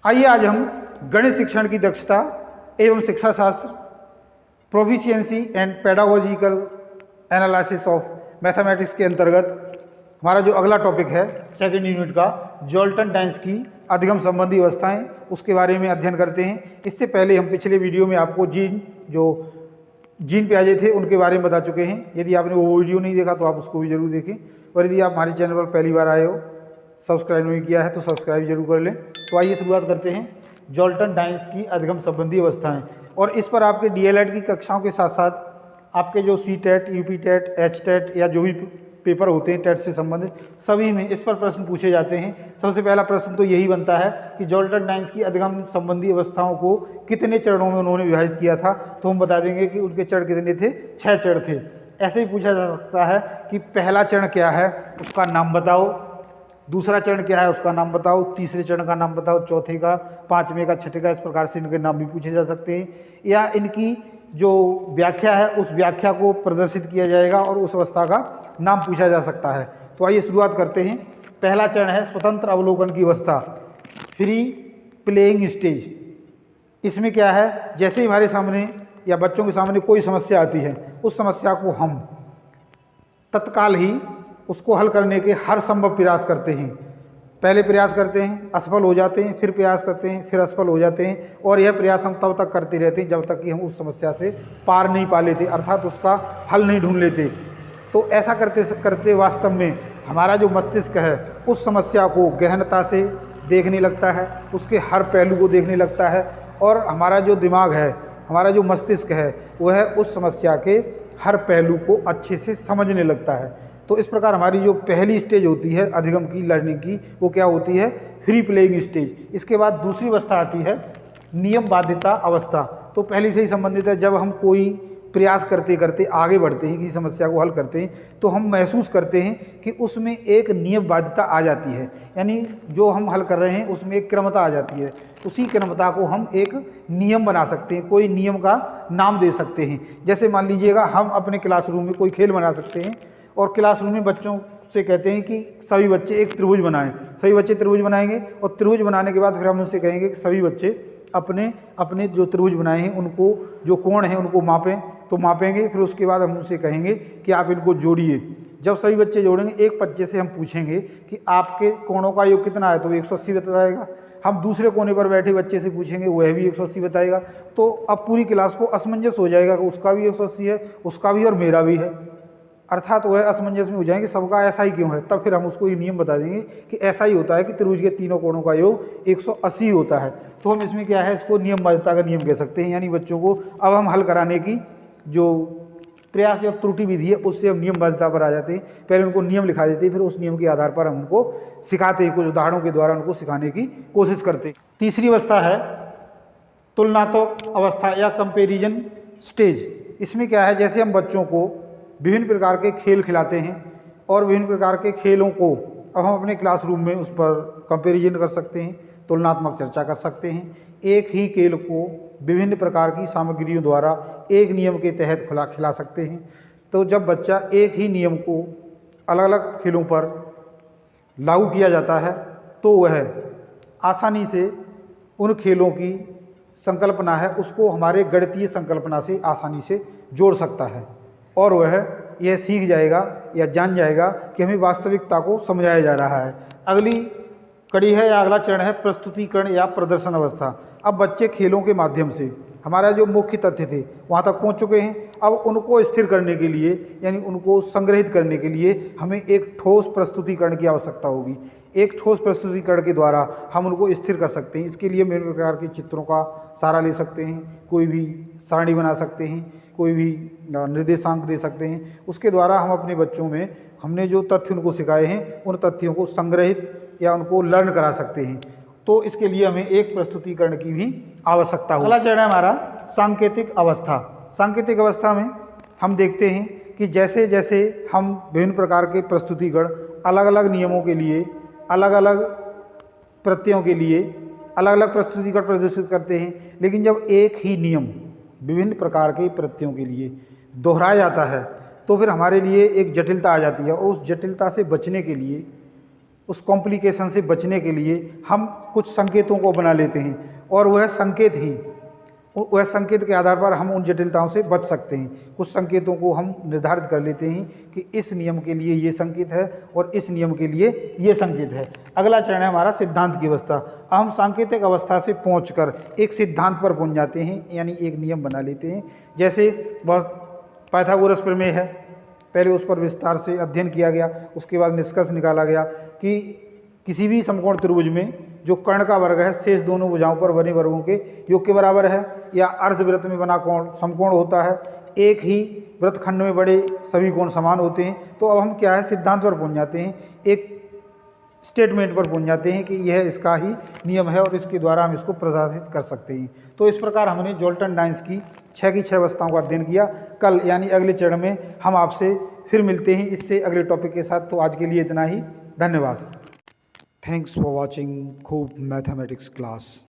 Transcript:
आइए आज हम गणित शिक्षण की दक्षता एवं शिक्षा शास्त्र proficiency and pedagogical analysis of mathematics के अंतर्गत हमारा जो अगला टॉपिक है सेकंड यूनिट का जॉल्टन डाइन्स की अधिगम संबंधी अवस्थाएं, उसके बारे में अध्ययन करते हैं। इससे पहले हम पिछले वीडियो में आपको जीन पियाजे थे उनके बारे में बता चुके हैं। यदि आपने वो वीडियो नहीं देखा तो आप उसको भी जरूर देखें, और यदि आप हमारे चैनल पर पहली बार आए हो, सब्सक्राइब नहीं किया है तो सब्सक्राइब जरूर कर लें। तो आइए शुरुआत करते हैं जॉल्टन डाइन्स की अधिगम संबंधी अवस्थाएं। और इस पर आपके डीएलएड की कक्षाओं के साथ साथ आपके जो C TET, UP TET, H TET या जो भी पेपर होते हैं टेट से संबंधित, सभी में इस पर प्रश्न पूछे जाते हैं। सबसे पहला प्रश्न तो यही बनता है कि जॉल्टन डाइन्स की अधिगम संबंधी अवस्थाओं को कितने चरणों में उन्होंने विभाजित किया था। तो हम बता देंगे कि उनके चरण कितने थे, 6 चरण थे। ऐसे ही पूछा जा सकता है कि पहला चरण क्या है, उसका नाम बताओ। दूसरा चरण क्या है, उसका नाम बताओ। तीसरे चरण का नाम बताओ, चौथे का, पांचवें का, छठे का। इस प्रकार से इनके नाम भी पूछे जा सकते हैं, या इनकी जो व्याख्या है उस व्याख्या को प्रदर्शित किया जाएगा और उस अवस्था का नाम पूछा जा सकता है। तो आइए शुरुआत करते हैं। पहला चरण है स्वतंत्र अवलोकन की अवस्था, फ्री प्लेइंग स्टेज। इसमें क्या है, जैसे ही हमारे सामने या बच्चों के सामने कोई समस्या आती है, उस समस्या को हम तत्काल ही उसको हल करने के हर संभव प्रयास करते हैं। पहले प्रयास करते हैं, असफल हो जाते हैं, फिर प्रयास करते हैं, फिर असफल हो जाते हैं, और यह प्रयास हम तब तक करते रहते हैं जब तक कि हम उस समस्या से पार नहीं पा लेते, अर्थात उसका हल नहीं ढूंढ लेते। तो ऐसा करते करते वास्तव में हमारा जो मस्तिष्क है उस समस्या को गहनता से देखने लगता है, उसके हर पहलू को देखने लगता है, और हमारा जो दिमाग है, हमारा जो मस्तिष्क है, वह उस समस्या के हर पहलू को अच्छे से समझने लगता है। तो इस प्रकार हमारी जो पहली स्टेज होती है अधिगम की, लर्निंग की, वो क्या होती है, फ्री प्लेइंग स्टेज। इसके बाद दूसरी अवस्था आती है नियम बाध्यता अवस्था। तो पहली से ही संबंधित है। जब हम कोई प्रयास करते करते आगे बढ़ते हैं, किसी समस्या को हल करते हैं, तो हम महसूस करते हैं कि उसमें एक नियम बाध्यता आ जाती है, यानी जो हम हल कर रहे हैं उसमें एक क्रमता आ जाती है। उसी क्रमता को हम एक नियम बना सकते हैं, कोई नियम का नाम दे सकते हैं। जैसे मान लीजिएगा हम अपने क्लासरूम में कोई खेल बना सकते हैं, और क्लासरूम में बच्चों से कहते हैं कि सभी बच्चे एक त्रिभुज बनाएं। सभी बच्चे त्रिभुज बनाएंगे, और त्रिभुज बनाने के बाद फिर हम उनसे कहेंगे कि सभी बच्चे अपने अपने जो त्रिभुज बनाए हैं उनको, जो कोण हैं उनको मापें। तो मापेंगे, फिर उसके बाद हम उनसे कहेंगे कि आप इनको जोड़िए। जब सभी बच्चे जोड़ेंगे, एक बच्चे से हम पूछेंगे कि आपके कोणों का योग कितना है, तो 180 बताएगा। हम दूसरे कोने पर बैठे बच्चे से पूछेंगे, वह भी 180 बताएगा। तो अब पूरी क्लास को असमंजस हो जाएगा कि उसका भी 180 है, उसका भी और मेरा भी है, अर्थात वह असमंजस में हो जाएंगे, सबका ऐसा ही क्यों है। तब फिर हम उसको ये नियम बता देंगे कि ऐसा ही होता है कि त्रिभुज के तीनों कोणों का योग 180 होता है। तो हम इसमें क्या है, इसको नियम बाध्यता का नियम कह सकते हैं। यानी बच्चों को अब हम हल कराने की जो प्रयास या त्रुटि विधि है उससे हम नियम बाध्यता पर आ जाते हैं। पहले उनको नियम लिखा देते हैं, फिर उस नियम के आधार पर हम उनको सिखाते हैं, कुछ उदाहरणों के द्वारा उनको सिखाने की कोशिश करते हैं। तीसरी अवस्था है तुलनात्मक अवस्था या कंपेरिजन स्टेज। इसमें क्या है, जैसे हम बच्चों को विभिन्न प्रकार के खेल खिलाते हैं, और विभिन्न प्रकार के खेलों को अब हम अपने क्लासरूम में उस पर कंपैरिजन कर सकते हैं, तुलनात्मक चर्चा कर सकते हैं। एक ही खेल को विभिन्न प्रकार की सामग्रियों द्वारा एक नियम के तहत खिला सकते हैं। तो जब बच्चा एक ही नियम को अलग अलग खेलों पर लागू किया जाता है, तो वह आसानी से उन खेलों की संकल्पना है उसको हमारे गणितीय संकल्पना से आसानी से जोड़ सकता है, और वह यह सीख जाएगा या जान जाएगा कि हमें वास्तविकता को समझाया जा रहा है। अगली कड़ी है या अगला चरण है प्रस्तुतिकरण या प्रदर्शन अवस्था। अब बच्चे खेलों के माध्यम से हमारा जो मुख्य तथ्य थे वहाँ तक पहुँच चुके हैं। अब उनको स्थिर करने के लिए, यानी उनको संग्रहित करने के लिए हमें एक ठोस प्रस्तुतिकरण की आवश्यकता होगी। एक ठोस प्रस्तुतिकरण के द्वारा हम उनको स्थिर कर सकते हैं। इसके लिए विभिन्न प्रकार के चित्रों का सहारा ले सकते हैं, कोई भी सारणी बना सकते हैं, कोई भी निर्देशांक दे सकते हैं। उसके द्वारा हम अपने बच्चों में हमने जो तथ्य उनको सिखाए हैं उन तथ्यों को संग्रहित या उनको लर्न करा सकते हैं। तो इसके लिए हमें एक प्रस्तुतिकरण की भी आवश्यकता होगी। अगला चरण है हमारा सांकेतिक अवस्था। सांकेतिक अवस्था में हम देखते हैं कि जैसे जैसे हम विभिन्न प्रकार के प्रस्तुतिकरण अलग अलग नियमों के लिए, अलग अलग प्रत्ययों के लिए अलग अलग प्रस्तुतिकरण प्रदर्शित करते हैं, लेकिन जब एक ही नियम विभिन्न प्रकार के प्रत्ययों के लिए दोहराया जाता है तो फिर हमारे लिए एक जटिलता आ जाती है, और उस जटिलता से बचने के लिए उस कॉम्प्लिकेशन से बचने के लिए हम कुछ संकेतों को बना लेते हैं और वह संकेत के आधार पर हम उन जटिलताओं से बच सकते हैं। कुछ संकेतों को हम निर्धारित कर लेते हैं कि इस नियम के लिए ये संकेत है और इस नियम के लिए ये संकेत है। अगला चरण है हमारा सिद्धांत की अवस्था। अब हम सांकेतिक अवस्था से पहुंचकर एक सिद्धांत पर पहुंच जाते हैं, यानी एक नियम बना लेते हैं। जैसे पाइथागोरस प्रमेय है, पहले उस पर विस्तार से अध्ययन किया गया, उसके बाद निष्कर्ष निकाला गया कि किसी भी समकोण त्रिभुज में जो कर्ण का वर्ग है शेष दोनों भुजाओं पर बने वर्गों के योग के बराबर है, या अर्धवृत्त में बना कोण समकोण होता है, एक ही वृत्तखंड में बड़े सभी कोण समान होते हैं। तो अब हम क्या है, सिद्धांत पर पहुंच जाते हैं, एक स्टेटमेंट पर पहुंच जाते हैं कि यह इसका ही नियम है और इसके द्वारा हम इसको प्रदर्शित कर सकते हैं। तो इस प्रकार हमने जोल्टन डाइन्स की 6 अवस्थाओं का अध्ययन किया। कल यानी अगले चरण में हम आपसे फिर मिलते हैं इससे अगले टॉपिक के साथ। तो आज के लिए इतना ही, धन्यवाद। थैंक्स फॉर वॉचिंग खूब मैथमेटिक्स क्लास।